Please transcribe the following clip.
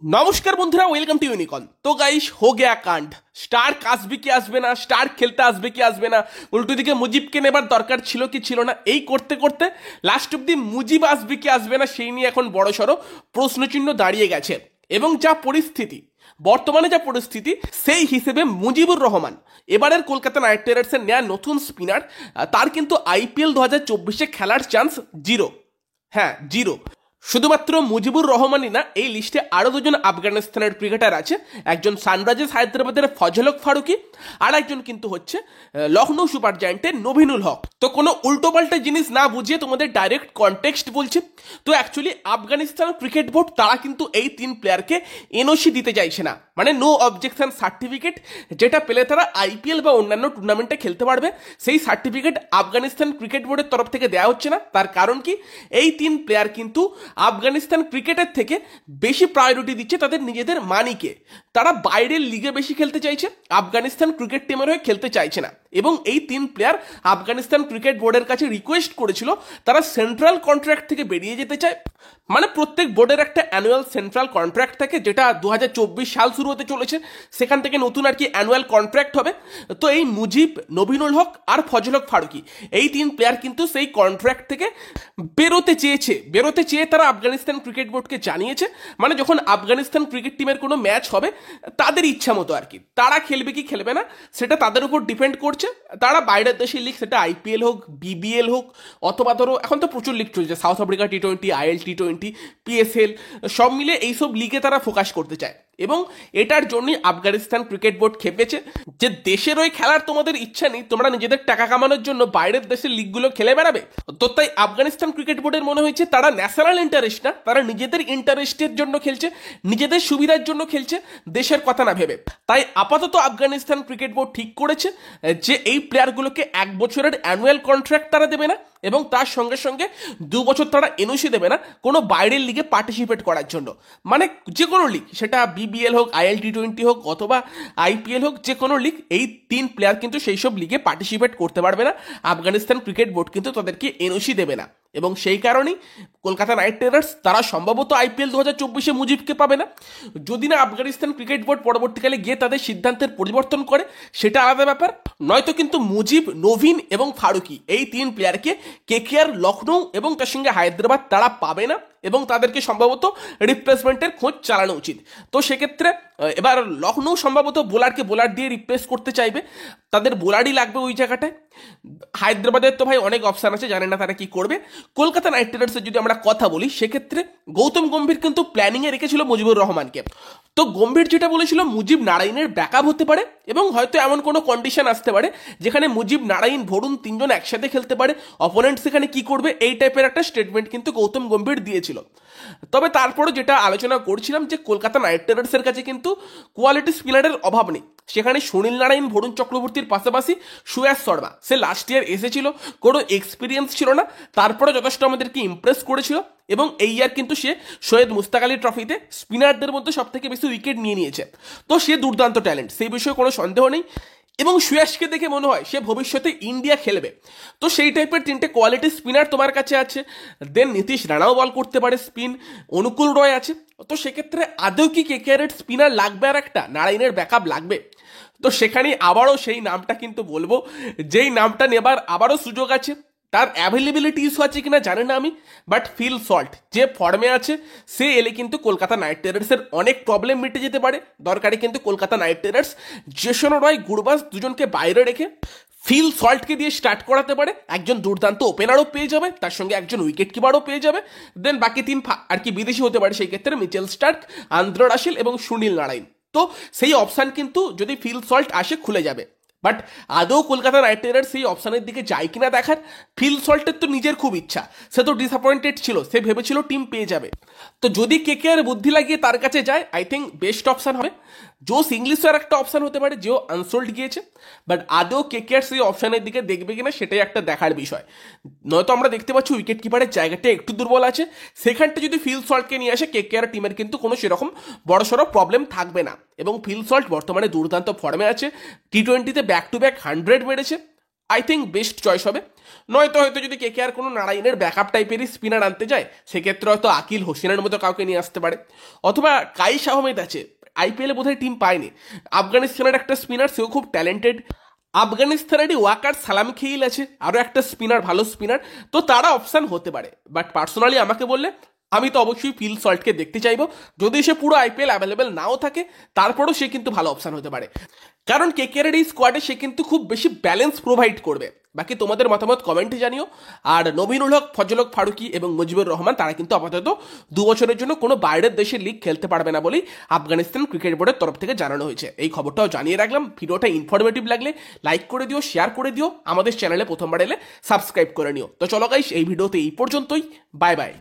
नमस्कार बंधुरा welcome to unicorn. तो गाइस हो गया कांड। स्टार्क আসবে কি আসবে না, স্টার্ক খেলতে আসবে কি আসবে না, উল্টো দিকে মুজিবকে নেবার দরকার ছিল কি ছিল না, এই করতে করতে লাস্ট অব্দি মুজিব আসবে কি আসবে না সেই নিয়ে এখন বড়সড় প্রশ্নচিহ্ন দাঁড়িয়ে গেছে। এবং যা পরিস্থিতি বর্তমানে যা পরিস্থিতি সেই হিসেবে মুজিবুর রহমান এবারের কলকাতা নাইট রাইডার্সের নেয়া নতুন স্পিনার, তার কিন্তু আইপিএল 2024-এ খেলার চান্স জিরো। হ্যাঁ, জিরো। শুধুমাত্র মুজিবুর রহমানই না, এই লিস্টে আরো দুজন আফগানিস্তানের ক্রিকেটার আছে। একজন সানরাইজার্স হায়দ্রাবাদের ফজল হক ফারুকি, আর একজন কিন্তু হচ্ছে লখনৌ সুপার জায়ান্টের নভিনুল হক। তো কোনো উল্টোপাল্টা জিনিস না বুঝিয়ে তোমাদের ডাইরেক্ট কনটেক্সট বলছে। তো অ্যাকচুয়ালি আফগানিস্তান ক্রিকেট বোর্ড তারা কিন্তু এই তিন প্লেয়ারকে এনওসি দিতে চাইছে না, মানে নো অবজেকশন সার্টিফিকেট, যেটা পেলে তারা আইপিএল বা অন্যান্য টুর্নামেন্টে খেলতে পারবে, সেই সার্টিফিকেট আফগানিস্তান ক্রিকেট বোর্ডের তরফ থেকে দেওয়া হচ্ছে না। তার কারণ কি, এই তিন প্লেয়ার কিন্তু আফগানিস্তান ক্রিকেটের থেকে বেশি প্রায়োরিটি দিচ্ছে তাদের নিজেদের মানিকে। তারা বাইরের লিগে বেশি খেলতে চাইছে, আফগানিস্তান ক্রিকেট টিমের হয়ে খেলতে চাইছে না। এবং এই তিন প্লেয়ার আফগানিস্তান ক্রিকেট বোর্ডের কাছে রিকোয়েস্ট করেছিল তারা সেন্ট্রাল কন্ট্রাক্ট থেকে বেরিয়ে যেতে চায়। মানে প্রত্যেক বোর্ডের একটা অ্যানুয়াল সেন্ট্রাল কন্ট্রাক্ট থাকে, যেটা 2024 সাল শুরু হতে চলেছে, সেখান থেকে নতুন আর কি অ্যানুয়াল কন্ট্রাক্ট হবে। তো এই মুজিব, নভিনুল হক আর ফজল হক ফারুকি, এই তিন প্লেয়ার কিন্তু সেই কন্ট্রাক্ট থেকে বেরোতে চেয়ে তারা আফগানিস্তান ক্রিকেট বোর্ডকে জানিয়েছে। মানে যখন আফগানিস্তান ক্রিকেট টিমের কোনো ম্যাচ হবে তাদের ইচ্ছা মতো আর কি, তারা খেলবে কি খেলবে না সেটা তাদের উপর ডিপেন্ড করছে। তারা বাইরের দেশের লিগ, সেটা আইপিএল হোক, বিবিএল হোক, অথবা ধরো এখন তো প্রচুর লিগ চলছে, South Africa T20, IL T20, PSL, সব মিলে এইসব লিগে তারা ফোকাস করতে চায়। এবং এটার জন্যই আফগানিস্তান ক্রিকেট বোর্ড খেপেছে যে দেশের ওই খেলার তোমাদের ইচ্ছা নেই, তোমরা নিজেদের টাকা কামানোর জন্য বাইরের দেশের লিগগুলো খেলে বেড়াবে। তো তাই আফগানিস্তান ক্রিকেট বোর্ডের মনে হয়েছে তারা ন্যাশনাল ইন্টারেস্ট না, তারা নিজেদের ইন্টারেস্টের জন্য খেলছে, নিজেদের সুবিধার জন্য খেলছে, দেশের কথা না ভেবে। তাই আপাতত আফগানিস্তান ক্রিকেট বোর্ড ঠিক করেছে যে এই প্লেয়ারগুলোকে 1 বছরের অ্যানুয়াল কন্ট্রাক্ট তারা দেবে না, এবং তার সঙ্গে সঙ্গে 2 বছর তারা এনওসি দেবে না কোনো বাইরের লিগে পার্টিসিপেট করার জন্য। মানে যে কোনো লিগ, সেটা বিবিএল হোক, আইএল টি20 হোক, অথবা আইপিএল হোক, যে কোনো লিগ, এই তিন প্লেয়ার কিন্তু সেই সব লিগে পার্টিসিপেট করতে পারবে না। আফগানিস্তান ক্রিকেট বোর্ড কিন্তু তাদেরকে এনওসি দেবে না। এবং সেই কারণেই কলকাতা নাইট রাইডার্স তারা সম্ভবত আইপিএল 2024-এ মুজিবকে পাবে না। যদি না আফগানিস্তান ক্রিকেট বোর্ড পরবর্তীকালে গিয়ে তাদের সিদ্ধান্তের পরিবর্তন করে, সেটা আলাদা ব্যাপার। নয়তো কিন্তু মুজিব, নভিন এবং ফারুকি, এই তিন প্লেয়ারকে কেকেআর, লখনৌ এবং তার সঙ্গে হায়দ্রাবাদ তারা পাবে না, এবং তাদেরকে সম্ভবত রিপ্লেসমেন্টের খোঁজ চালানো উচিত। তো সেক্ষেত্রে এবার লখনৌ সম্ভবত বোলারকে বোলার দিয়ে রিপ্লেস করতে চাইবে, তাদের বোলারই লাগবে ওই জায়গাটায়। হায়দ্রাবাদের তো ভাই অনেক অপশান আছে, জানে না তারা কি করবে। কলকাতা নাইট রাইডার্সের যদি আমরা কথা বলি, সেক্ষেত্রে গৌতম গম্ভীর কিন্তু প্ল্যানিংয়ে রেখেছিল মুজিবুর রহমানকে। তো গম্ভীর যেটা বলেছিল, মুজিব নারায়ণের ব্যাকআপ হতে পারে, এবং হয়তো এমন কোনো কন্ডিশন আসতে পারে যেখানে মুজিব, নারায়ণ, ভরুণ তিনজন একসাথে খেলতে পারে, অপোনেন্ট সেখানে কি করবে, এই টাইপের একটা স্টেটমেন্ট কিন্তু গৌতম গম্ভীর দিয়েছিল। তবে তারপরে যেটা আলোচনা করছিলাম যে কলকাতা নাইট রাইডার্সের কাছে কিন্তু কোয়ালিটি স্পিনারের অভাব নেই। সেখানে সুনীল নারায়ণ, বরুণ চক্রবর্তীর পাশাপাশি সুয়াস শর্মা, সে লাস্ট ইয়ার এসেছিল, কোনো এক্সপিরিয়েন্স ছিল না, তারপরে যথেষ্ট আমাদেরকে ইমপ্রেস করেছিল। এবং এই ইয়ার কিন্তু সে সৈয়দ মুস্তাক আলী ট্রফিতে স্পিনারদের মধ্যে সব থেকে বেশি উইকেট নিয়ে নিয়েছে। তো সে দুর্দান্ত ট্যালেন্ট, সেই বিষয়ে কোনো সন্দেহ নেই। এবং সুয়াসকে দেখে মনে হয় সে ভবিষ্যতে ইন্ডিয়া খেলবে। তো সেই টাইপের তিনটে কোয়ালিটি স্পিনার তোমার কাছে আছে। দেন নীতিশ রানাও বল করতে পারে স্পিন, অনুকূল রয় আছে। তো সেক্ষেত্রে আদৌ কি কেকেআরের স্পিনার লাগবে আর একটা, নারায়ণের ব্যাকআপ লাগবে? তো সেখানে আবারও সেই নামটা কিন্তু বলবো, যেই নামটা নেবার আবারও সুযোগ আছে। তার অ্যাভেলেবিলিটি ইস্যু আছে কিনা জানি না আমি, বাট ফিল সল্ট যে ফর্মে আছে, সে এলে কিন্তু কলকাতা নাইট রাইডার্সের অনেক প্রবলেম মিটে যেতে পারে। দরকারে কিন্তু Kolkata night Riders Jason Roy, Gurbaz দুজনকে বাইরে রেখে ফিল সল্টকে দিয়ে স্টার্ট করাতে পারে। একজন দুর্দান্ত ওপেনারও পেয়ে যাবে, তার সঙ্গে একজন উইকেট কিপারও পেয়ে যাবে। দেন বাকি তিন আর কি বিদেশি হতে পারে, সেই ক্ষেত্রে মিচেল স্টার্ক, আন্দ্রে রাসেল এবং সুনীল নারায়ণ। তো সেই অপশান কিন্তু যদি ফিল সল্ট আসে খুলে যাবে। বাট আদৌ কলকাতা নাইট রাইডার্স সেই অপশানের দিকে যায় কিনা দেখার। ফিল সল্টের তো নিজের খুব ইচ্ছা, সে তো ডিসঅ্যাপয়েন্টেড ছিল, সে ভেবেছিল টিম পেয়ে যাবে। তো যদি কেকেআর বুদ্ধি লাগিয়ে তার কাছে যায়, আই থিঙ্ক বেস্ট অপশান হবে। জোস ইংলিশের একটা অপশান হতে পারে, যেও আনসোল্ড গিয়েছে, বাট আদৌ কেকেআর সেই অপশানের দিকে দেখবে কিনা সেটাই একটা দেখার বিষয়। নয়তো আমরা দেখতে পাচ্ছি উইকেট কিপারের জায়গাটা একটু দুর্বল আছে, সেখানটা যদি ফিল সল্টকে নিয়ে আসে, কেকেআর টিমের কিন্তু কোনো সেরকম বড়সড় প্রবলেম থাকবে না। এবং ফিল সল্ট বর্তমানে দুর্দান্ত ফর্মে আছে, টি20-তে ব্যাক টু ব্যাক 100 মেরেছে। আই থিঙ্ক বেস্ট চয়েস হবে। নয়তো হয়তো যদি কেকেআর কোনো নারায়ণের ব্যাকআপ টাইপেরই স্পিনার আনতে যায়, সেক্ষেত্রে হয়তো আকিল হোসেনের মতো কাউকে নিয়ে আসতে পারে, অথবা কাইস আহমেদ আছে, আইপিএলে বোধহয় টিম পায়নি, আফগানিস্তানের একটা স্পিনার, সেও খুব ট্যালেন্টেড। আফগানিস্তানেরই ওয়াকার সালাম খেইল আছে, আরও একটা স্পিনার, ভালো স্পিনার, তো তারা অপশান হতে পারে। বাট পার্সোনালি আমাকে বললে আমি তো অবশ্যই ফিল সল্টকে দেখতে চাইবো, যদি সে পুরো আইপিএল অ্যাভেলেবেল নাও থাকে তারপরেও সে কিন্তু ভালো অপশান হতে পারে, কারণ কেকেআরের এই স্কোয়াডে সে কিন্তু খুব বেশি ব্যালেন্স প্রোভাইড করবে। বাকি তোমাদের মতামত কমেন্টে জানিও। আর নবীনুল হক, ফজল হক ফারুকি এবং মুজিবুর রহমান তারা কিন্তু আপাতত 2 বছরের জন্য কোনো বাইরের দেশের লিগ খেলতে পারবে না বলেই আফগানিস্তান ক্রিকেট বোর্ডের তরফ থেকে জানানো হয়েছে। এই খবরটাও জানিয়ে রাখলাম। ভিডিওটা ইনফরমেটিভ লাগলে লাইক করে দিও, শেয়ার করে দিও, আমাদের চ্যানেলে প্রথমবার এলে সাবস্ক্রাইব করে নিও। তো চলো গাইস, এই ভিডিওতে এই পর্যন্তই। Bye bye.